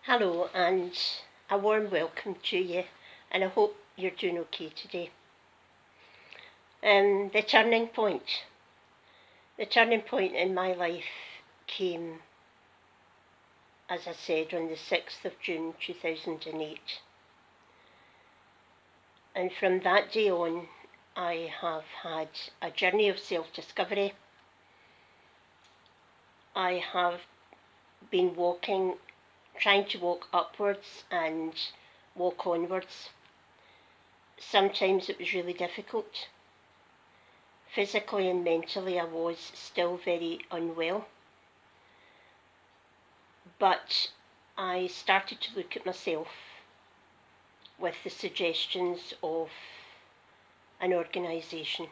Hello and a warm welcome to you, and I hope you're doing okay today. The turning point. The turning point in my life came, as I said, on the 6th of June 2008. And from that day on, I have had a journey of self-discovery. I have been trying to walk upwards and walk onwards. Sometimes it was really difficult. Physically and mentally, I was still very unwell. But I started to look at myself with the suggestions of an organisation.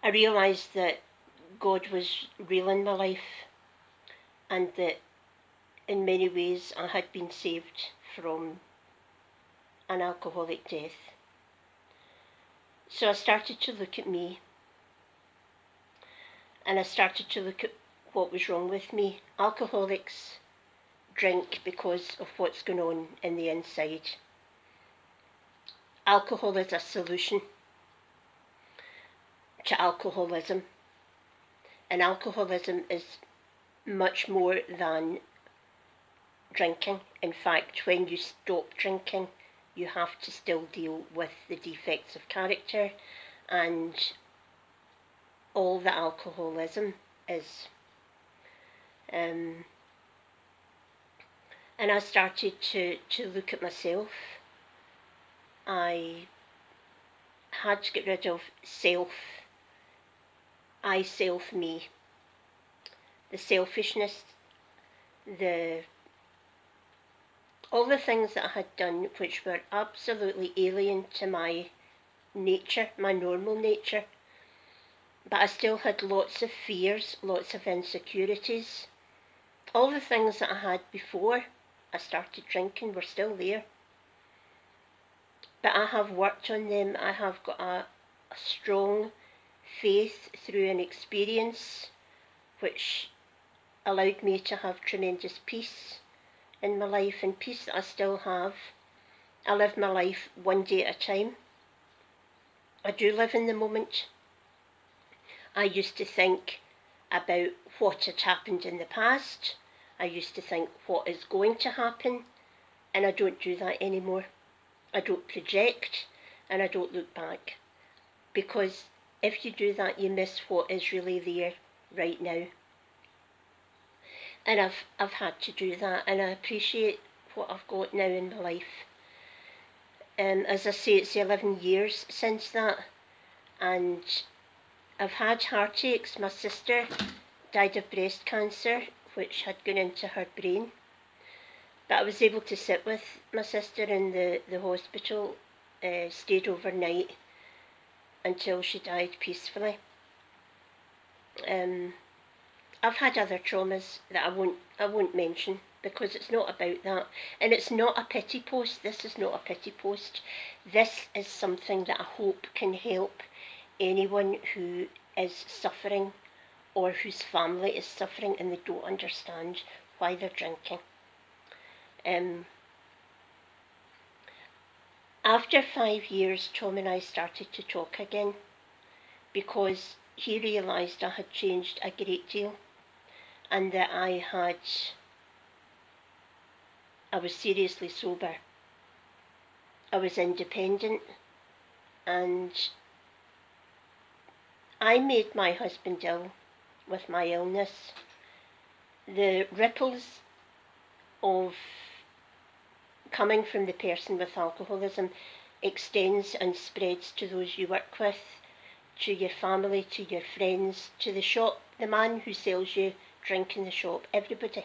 I realised that God was real in my life, and that in many ways I had been saved from an alcoholic death. So I started to look at me, and I started to look at what was wrong with me. Alcoholics drink because of what's going on in the inside. Alcohol is a solution to alcoholism, and alcoholism is much more than drinking. In fact, when you stop drinking, you have to still deal with the defects of character and all that alcoholism is. And I started to look at myself. I had to get rid of me, the selfishness, all the things that I had done which were absolutely alien to my nature, my normal nature. But I still had lots of fears, lots of insecurities. All the things that I had before I started drinking were still there. But I have worked on them. I have got a strong faith through an experience which allowed me to have tremendous peace in my life, and peace that I still have. I live my life one day at a time. I do live in the moment. I used to think about what had happened in the past. I used to think what is going to happen, and I don't do that anymore. I don't project, and I don't look back, because if you do that, you miss what is really there right now. And I've had to do that, and I appreciate what I've got now in my life. As I say, it's 11 years since that, and I've had heartaches. My sister died of breast cancer, which had gone into her brain. But I was able to sit with my sister in the hospital, stayed overnight until she died peacefully. I've had other traumas that I won't mention, because it's not about that. And it's not a pity post. This is not a pity post. This is something that I hope can help anyone who is suffering, or whose family is suffering and they don't understand why they're drinking. After 5 years, Tom and I started to talk again, because he realised I had changed a great deal, and that I was seriously sober. I was independent, and I made my husband ill with my illness. The ripples of coming from the person with alcoholism extends and spreads to those you work with, to your family, to your friends, to the shop, the man who sells you drink in the shop, everybody.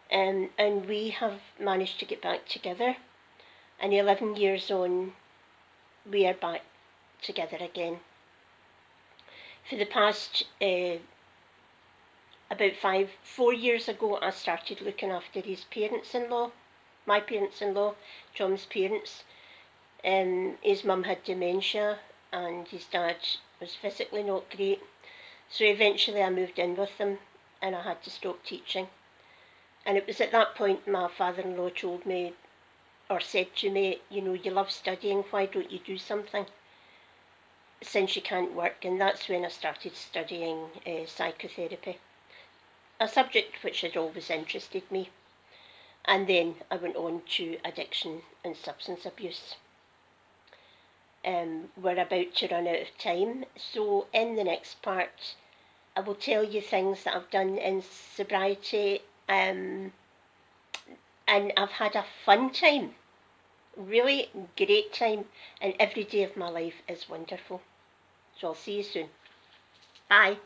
And we have managed to get back together, and 11 years on, we are back together again. For the past, about 4 years ago, I started looking after his parents-in-law, my parents-in-law, Tom's parents. His mum had dementia, and his dad was physically not great. So eventually I moved in with them, and I had to stop teaching. And it was at that point my father-in-law told me, or said to me, you know, you love studying, why don't you do something since you can't work? And that's when I started studying psychotherapy, a subject which had always interested me. And then I went on to addiction and substance abuse. We're about to run out of time, so in the next part I will tell you things that I've done in sobriety, and I've had a fun time, really great time, and every day of my life is wonderful. So I'll see you soon. Bye.